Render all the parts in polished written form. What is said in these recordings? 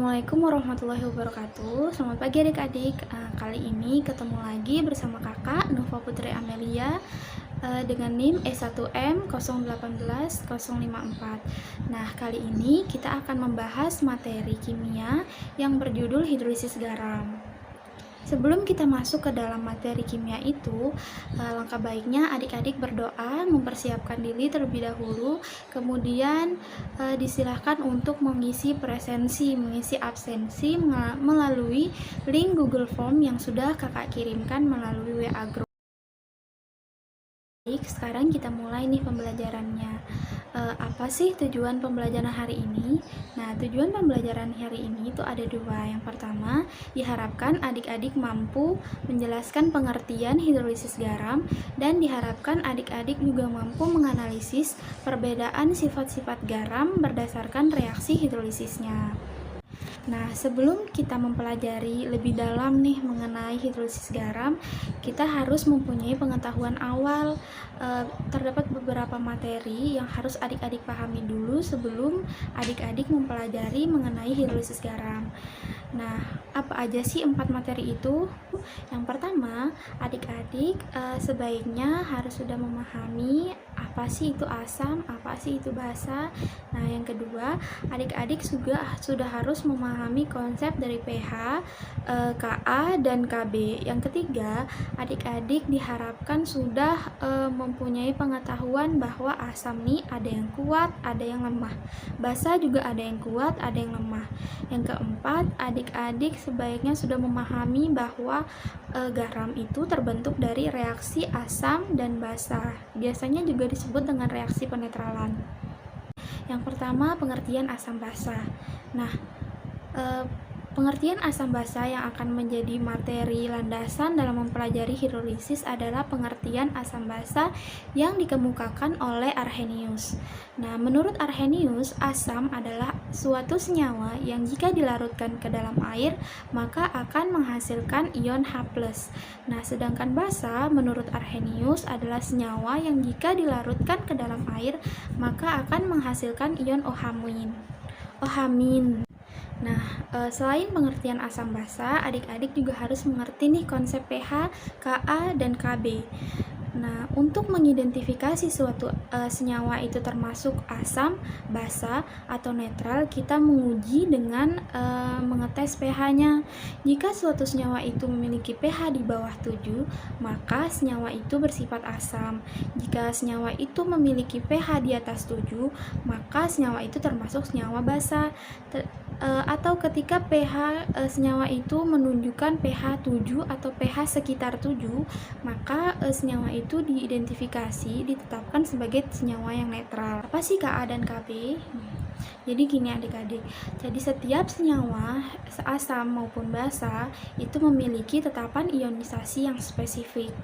Assalamualaikum warahmatullahi wabarakatuh. Selamat pagi adik-adik. Kali ini ketemu lagi bersama kakak Nova Putri Amelia dengan NIM E1M081054. Nah, kali ini kita akan membahas materi kimia yang berjudul hidrolisis garam. Sebelum kita masuk ke dalam materi kimia itu, langkah baiknya adik-adik berdoa, mempersiapkan diri terlebih dahulu, kemudian disilahkan untuk mengisi presensi, mengisi absensi melalui link Google Form yang sudah kakak kirimkan melalui WA Group. Baik, sekarang kita mulai nih pembelajarannya. Apa sih tujuan pembelajaran hari ini? Nah, tujuan pembelajaran hari ini itu ada dua. Yang pertama, diharapkan adik-adik mampu menjelaskan pengertian hidrolisis garam, dan diharapkan adik-adik juga mampu menganalisis perbedaan sifat-sifat garam berdasarkan reaksi hidrolisisnya. Nah, sebelum kita mempelajari lebih dalam nih mengenai hidrolisis garam, kita harus mempunyai pengetahuan awal. Terdapat beberapa materi yang harus adik-adik pahami dulu sebelum adik-adik mempelajari mengenai hidrolisis garam. Nah, apa aja sih 4 materi itu? Yang pertama, adik-adik sebaiknya harus sudah memahami apa sih itu asam, apa sih itu basa. Nah, yang kedua, adik-adik juga sudah harus memahami konsep dari pH, Ka, dan Kb. Yang ketiga, adik-adik diharapkan sudah mempunyai pengetahuan bahwa asam nih ada yang kuat, ada yang lemah. Basa juga ada yang kuat, ada yang lemah. Yang keempat, adik-adik sebaiknya sudah memahami bahwa garam itu terbentuk dari reaksi asam dan basa. Biasanya juga disebut dengan reaksi penetralan. Yang pertama, pengertian asam basa. Nah, pengertian asam basa yang akan menjadi materi landasan dalam mempelajari hidrolisis adalah pengertian asam basa yang dikemukakan oleh Arrhenius. Nah, menurut Arrhenius, asam adalah suatu senyawa yang jika dilarutkan ke dalam air, maka akan menghasilkan ion H+. Nah, sedangkan basa menurut Arrhenius adalah senyawa yang jika dilarutkan ke dalam air, maka akan menghasilkan ion OH-. Nah, selain pengertian asam basa, adik-adik juga harus mengerti nih konsep pH, Ka, dan Kb. Nah, untuk mengidentifikasi suatu senyawa itu termasuk asam, basa, atau netral, kita menguji dengan mengetes pH-nya. Jika suatu senyawa itu memiliki pH di bawah 7, maka senyawa itu bersifat asam. Jika senyawa itu memiliki pH di atas 7, maka senyawa itu termasuk senyawa basa. Atau ketika pH senyawa itu menunjukkan pH 7 atau pH sekitar 7, maka senyawa itu diidentifikasi, ditetapkan sebagai senyawa yang netral. Apa sih Ka dan Kb? Jadi gini adik-adik, jadi setiap senyawa asam maupun basa itu memiliki tetapan ionisasi yang spesifik.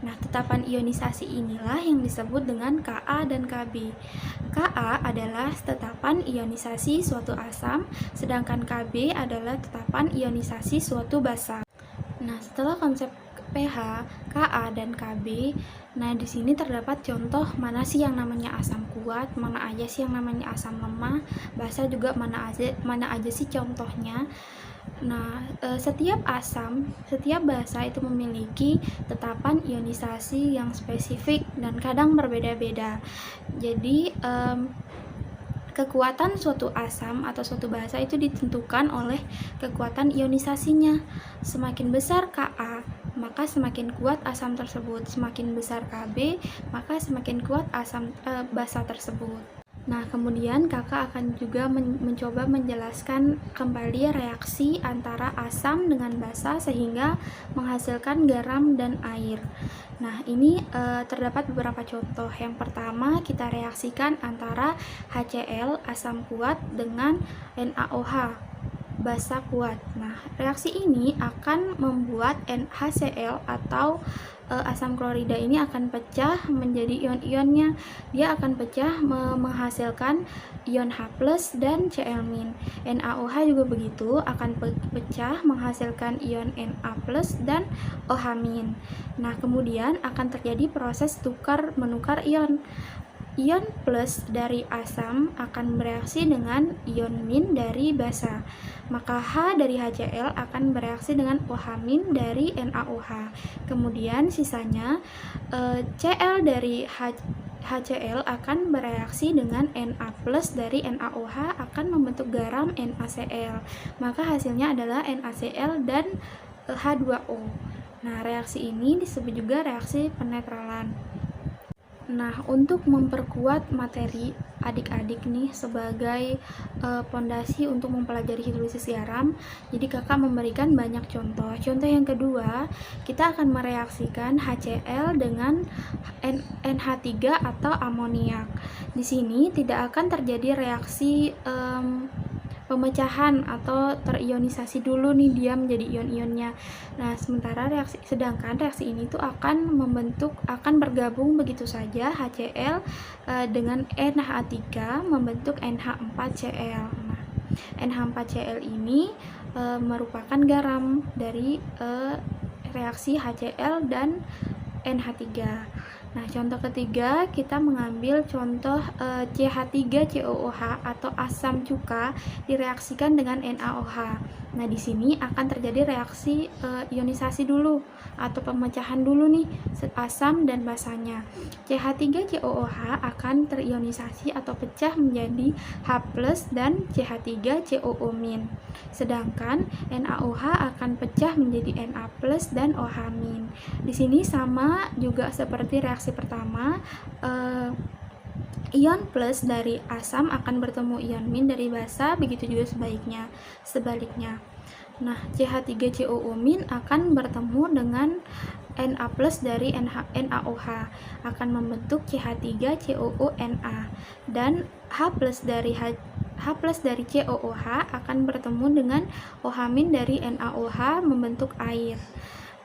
Nah, tetapan ionisasi inilah yang disebut dengan Ka dan Kb. Ka adalah tetapan ionisasi suatu asam, sedangkan Kb adalah tetapan ionisasi suatu basa. Nah, setelah konsep pH, Ka, dan Kb. Nah, di sini terdapat contoh mana sih yang namanya asam kuat, mana aja sih yang namanya asam lemah, basa juga mana aja sih contohnya. Nah, setiap asam, setiap basa itu memiliki tetapan ionisasi yang spesifik dan kadang berbeda-beda. Jadi, kekuatan suatu asam atau suatu basa itu ditentukan oleh kekuatan ionisasinya. Semakin besar Ka, maka semakin kuat asam tersebut. Semakin besar Kb, maka semakin kuat asam basa tersebut. Nah, kemudian kakak akan juga mencoba menjelaskan kembali reaksi antara asam dengan basa sehingga menghasilkan garam dan air. Nah, ini terdapat beberapa contoh. Yang pertama, kita reaksikan antara HCl, asam kuat, dengan NaOH, basa kuat. Nah, reaksi ini akan membuat NaCl atau asam klorida ini akan pecah menjadi ion-ionnya. Dia akan pecah menghasilkan ion H+ dan Cl-. NaOH juga begitu, akan pecah menghasilkan ion Na+ dan OH-. Nah, kemudian akan terjadi proses tukar menukar ion. ion plus dari asam akan bereaksi dengan ion min dari basa. Maka H dari HCl akan bereaksi dengan OH- dari NaOH. Kemudian sisanya Cl dari HCl akan bereaksi dengan Na plus dari NaOH akan membentuk garam NaCl. Maka hasilnya adalah NaCl dan H2O. Nah, reaksi ini disebut juga reaksi penetralan. Nah, untuk memperkuat materi adik-adik nih sebagai pondasi untuk mempelajari hidrolisis garam, jadi kakak memberikan banyak contoh. Contoh yang kedua, kita akan mereaksikan HCl dengan NH3 atau amoniak. Di sini tidak akan terjadi reaksi pemecahan atau terionisasi dulu nih dia menjadi ion-ionnya. Nah, sedangkan reaksi ini tuh akan bergabung begitu saja HCl dengan NH3 membentuk NH4Cl. Nah, NH4Cl ini merupakan garam dari reaksi HCl dan NH3. Nah, contoh ketiga kita mengambil contoh CH3COOH atau asam cuka direaksikan dengan NaOH. Nah, di sini akan terjadi reaksi ionisasi dulu atau pemecahan dulu nih asam dan basanya. CH3COOH akan terionisasi atau pecah menjadi H+ dan CH3COO-. Sedangkan NaOH akan pecah menjadi Na+ dan OH-. Di sini sama juga seperti reaksi pertama, ion plus dari asam akan bertemu ion min dari basa, begitu juga sebaliknya. Nah, CH3COO- akan bertemu dengan Na plus dari NaOH akan membentuk CH3COONa, dan H plus dari COOH akan bertemu dengan OH- dari NaOH membentuk air.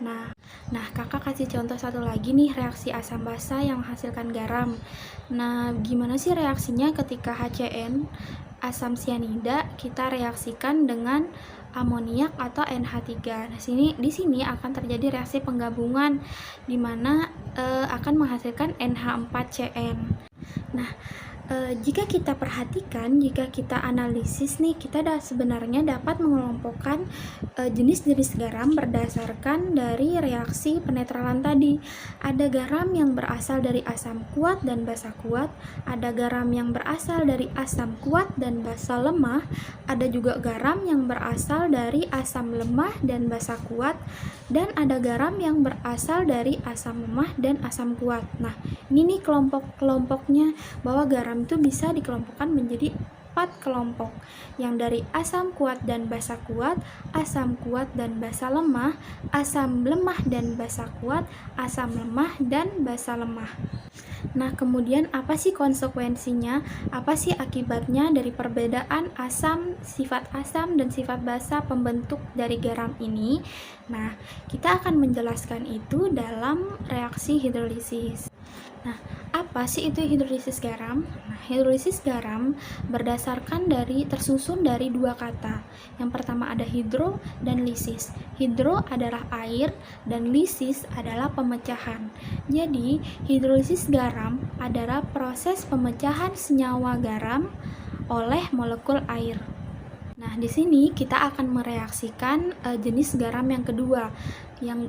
Nah, kakak kasih contoh satu lagi nih, reaksi asam basa yang menghasilkan garam. Nah, gimana sih reaksinya ketika HCN, asam sianida, kita reaksikan dengan amoniak atau NH3. Nah, di sini akan terjadi reaksi penggabungan di mana akan menghasilkan NH4Cn. Nah, jika kita perhatikan, jika kita analisis nih, kita sebenarnya dapat mengelompokkan jenis-jenis garam berdasarkan dari reaksi penetralan tadi. Ada garam yang berasal dari asam kuat dan basa kuat, ada garam yang berasal dari asam kuat dan basa lemah, ada juga garam yang berasal dari asam lemah dan basa kuat, dan ada garam yang berasal dari asam lemah dan asam kuat. Nah, ini nih kelompok-kelompoknya, bahwa garam itu bisa dikelompokkan menjadi 4 kelompok, yang dari asam kuat dan basa kuat, asam kuat dan basa lemah, asam lemah dan basa kuat, asam lemah dan basa lemah. Nah, kemudian apa sih konsekuensinya? Apa sih akibatnya dari perbedaan sifat asam dan sifat basa pembentuk dari garam ini? Nah, kita akan menjelaskan itu dalam reaksi hidrolisis. Nah, apa sih itu hidrolisis garam? Nah, hidrolisis garam tersusun dari 2 kata. Yang pertama ada hidro dan lisis. Hidro adalah air dan lisis adalah pemecahan. Jadi, hidrolisis garam adalah proses pemecahan senyawa garam oleh molekul air. Nah, di sini kita akan mereaksikan jenis garam yang kedua,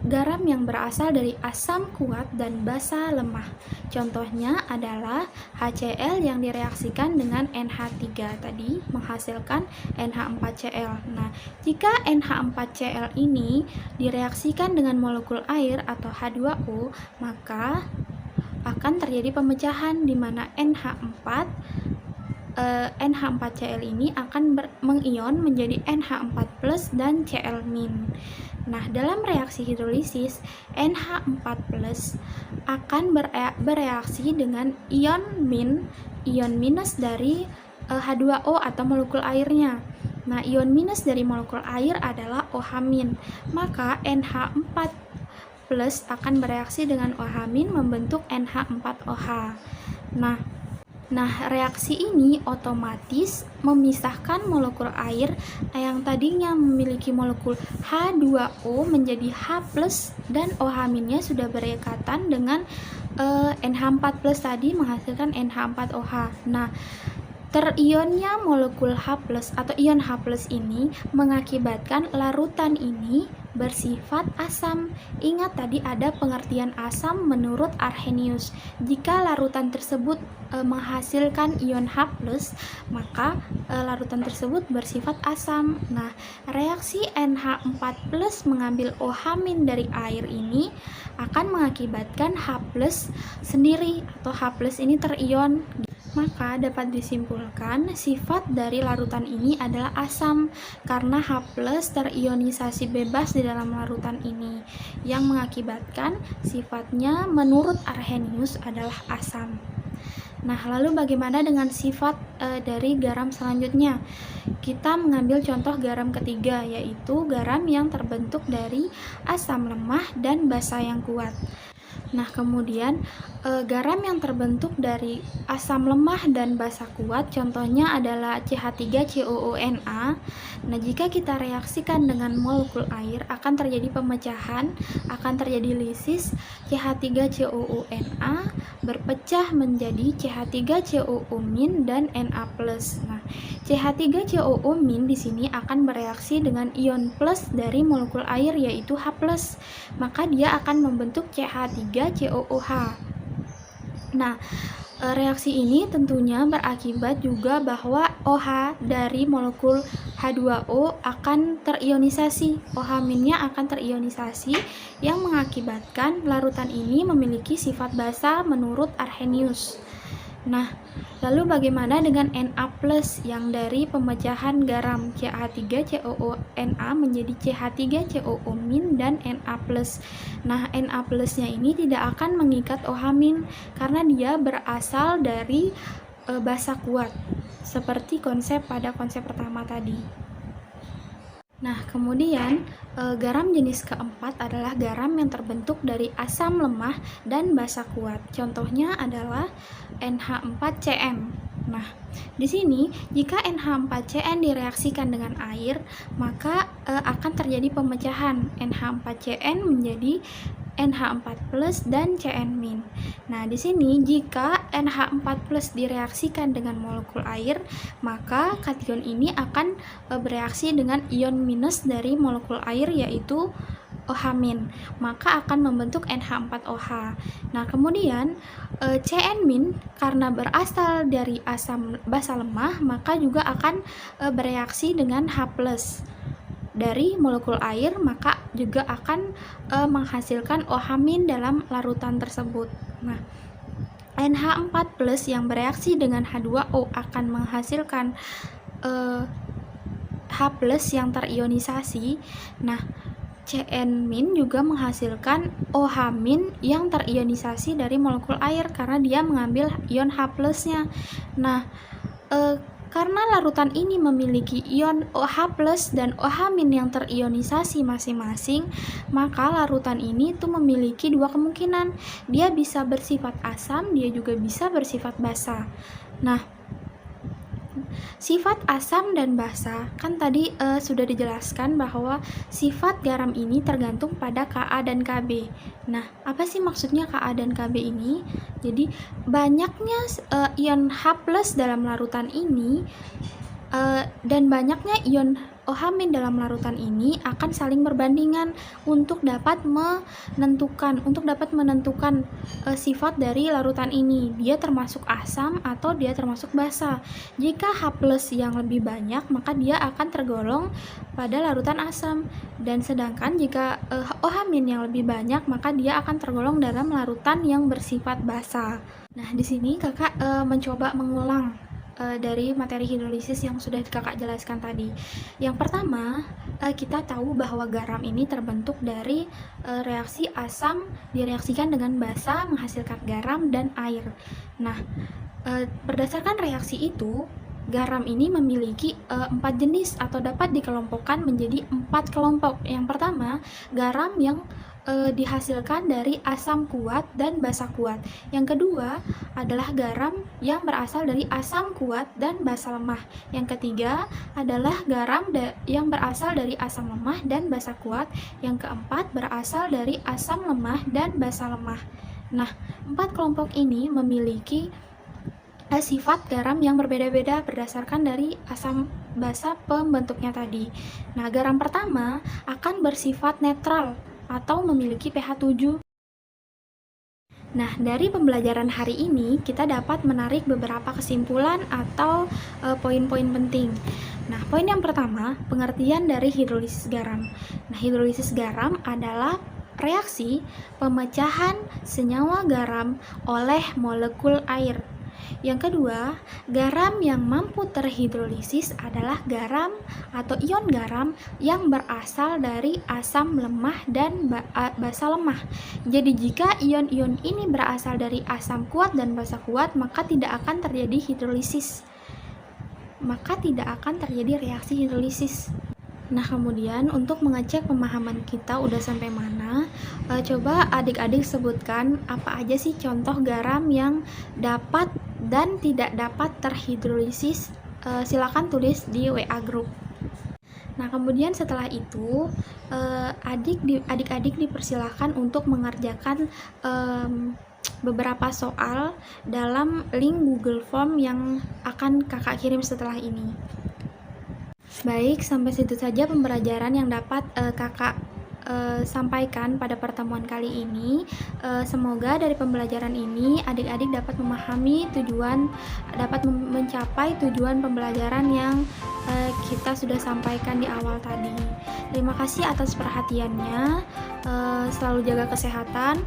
garam yang berasal dari asam kuat dan basa lemah. Contohnya adalah HCl yang direaksikan dengan NH3 tadi menghasilkan NH4Cl. Nah, jika NH4Cl ini direaksikan dengan molekul air atau H2O, maka akan terjadi pemecahan di mana NH4Cl ini akan mengion menjadi NH4+ dan Cl-. Nah, dalam reaksi hidrolisis, NH4+ akan bereaksi dengan ion minus dari H2O atau molekul airnya. Nah, ion minus dari molekul air adalah OH-. Maka NH4+ akan bereaksi dengan OH- membentuk NH4OH. Nah, reaksi ini otomatis memisahkan molekul air yang tadinya memiliki molekul H2O menjadi H+ dan OH- sudah berikatan dengan NH4+ tadi menghasilkan NH4OH. Nah, terionnya molekul H+ atau ion H+ ini mengakibatkan larutan ini bersifat asam. Ingat tadi ada pengertian asam menurut Arrhenius. Jika larutan tersebut menghasilkan ion H+, maka larutan tersebut bersifat asam. Nah, reaksi NH4+ mengambil OH- dari air ini akan mengakibatkan H+ sendiri atau H+ ini terion. Maka dapat disimpulkan sifat dari larutan ini adalah asam karena H+ terionisasi bebas di dalam larutan ini yang mengakibatkan sifatnya menurut Arrhenius adalah asam. Nah, lalu bagaimana dengan sifat dari garam selanjutnya? Kita mengambil contoh garam ketiga, yaitu garam yang terbentuk dari asam lemah dan basa yang kuat. Nah, kemudian garam yang terbentuk dari asam lemah dan basa kuat contohnya adalah CH3COONa. Nah, jika kita reaksikan dengan molekul air akan terjadi pemecahan, akan terjadi lisis. CH3COONa berpecah menjadi CH3COO- dan Na+. Nah, CH3COO- di sini akan bereaksi dengan ion plus dari molekul air yaitu H+. Maka dia akan membentuk CH3COOH. Nah, reaksi ini tentunya berakibat juga bahwa OH dari molekul H2O akan terionisasi. OH-nya akan terionisasi yang mengakibatkan larutan ini memiliki sifat basa menurut Arrhenius. Nah, lalu bagaimana dengan Na+ yang dari pemecahan garam CH3COONa menjadi CH3COO- dan Na+. Nah, Na+-nya ini tidak akan mengikat OH- karena dia berasal dari basa kuat, seperti pada konsep pertama tadi. Nah, kemudian garam jenis keempat adalah garam yang terbentuk dari asam lemah dan basa kuat. Contohnya adalah NH4CN. Nah, di sini jika NH4CN direaksikan dengan air, maka akan terjadi pemecahan NH4CN menjadi NH4+ dan Cn-. Nah, di sini jika NH4+ direaksikan dengan molekul air, maka kation ini akan bereaksi dengan ion minus dari molekul air yaitu OH-, maka akan membentuk NH4OH. Nah, kemudian Cn- karena berasal dari asam basa lemah, maka juga akan bereaksi dengan H+ dari molekul air, maka juga akan menghasilkan OH- dalam larutan tersebut. Nah, NH4+ yang bereaksi dengan H2O akan menghasilkan H+ yang terionisasi. Nah, Cn- juga menghasilkan OH- yang terionisasi dari molekul air karena dia mengambil ion H+-nya. Nah, karena larutan ini memiliki ion OH+ dan OH- yang terionisasi masing-masing, maka larutan ini tuh memiliki dua kemungkinan. Dia bisa bersifat asam, dia juga bisa bersifat basa. Nah, sifat asam dan basa kan tadi sudah dijelaskan bahwa sifat garam ini tergantung pada Ka dan Kb. Nah, apa sih maksudnya Ka dan Kb ini? Jadi banyaknya ion H+ dalam larutan ini dan banyaknya ion OH- dalam larutan ini akan saling berbandingan untuk dapat menentukan sifat dari larutan ini. Dia termasuk asam atau dia termasuk basa. Jika H+ yang lebih banyak, maka dia akan tergolong pada larutan asam. Dan sedangkan jika OH- yang lebih banyak, maka dia akan tergolong dalam larutan yang bersifat basa. Nah, di sini Kakak mencoba mengulang dari materi hidrolisis yang sudah Kakak jelaskan tadi. Yang pertama, kita tahu bahwa garam ini terbentuk dari reaksi asam direaksikan dengan basa menghasilkan garam dan air. Nah, berdasarkan reaksi itu, garam ini memiliki 4 jenis atau dapat dikelompokkan menjadi 4 kelompok. Yang pertama, garam yang dihasilkan dari asam kuat dan basa kuat. Yang kedua adalah garam yang berasal dari asam kuat dan basa lemah. Yang ketiga adalah garam yang berasal dari asam lemah dan basa kuat. Yang keempat berasal dari asam lemah dan basa lemah. Nah, 4 kelompok ini memiliki sifat garam yang berbeda-beda berdasarkan dari asam basa pembentuknya tadi. Nah, garam pertama akan bersifat netral atau memiliki pH 7. Nah, dari pembelajaran hari ini kita dapat menarik beberapa kesimpulan atau poin-poin penting. Nah, poin yang pertama, pengertian dari hidrolisis garam. Nah, hidrolisis garam adalah reaksi pemecahan senyawa garam oleh molekul air. Yang kedua, garam yang mampu terhidrolisis adalah garam atau ion garam yang berasal dari asam lemah dan basa lemah. Jadi jika ion-ion ini berasal dari asam kuat dan basa kuat, maka tidak akan terjadi hidrolisis. Maka tidak akan terjadi reaksi hidrolisis. Nah, kemudian untuk mengecek pemahaman kita udah sampai mana, coba adik-adik sebutkan apa aja sih contoh garam yang dapat dan tidak dapat terhidrolisis. Silakan tulis di WA group. Nah, kemudian setelah itu adik-adik dipersilakan untuk mengerjakan beberapa soal dalam link Google Form yang akan kakak kirim setelah ini. Baik, sampai situ saja pembelajaran yang dapat kakak sampaikan pada pertemuan kali ini. Semoga dari pembelajaran ini adik-adik dapat memahami dapat mencapai tujuan pembelajaran yang kita sudah sampaikan di awal tadi. Terima kasih atas perhatiannya. Selalu jaga kesehatan.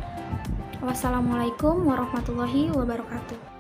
Wassalamualaikum warahmatullahi wabarakatuh.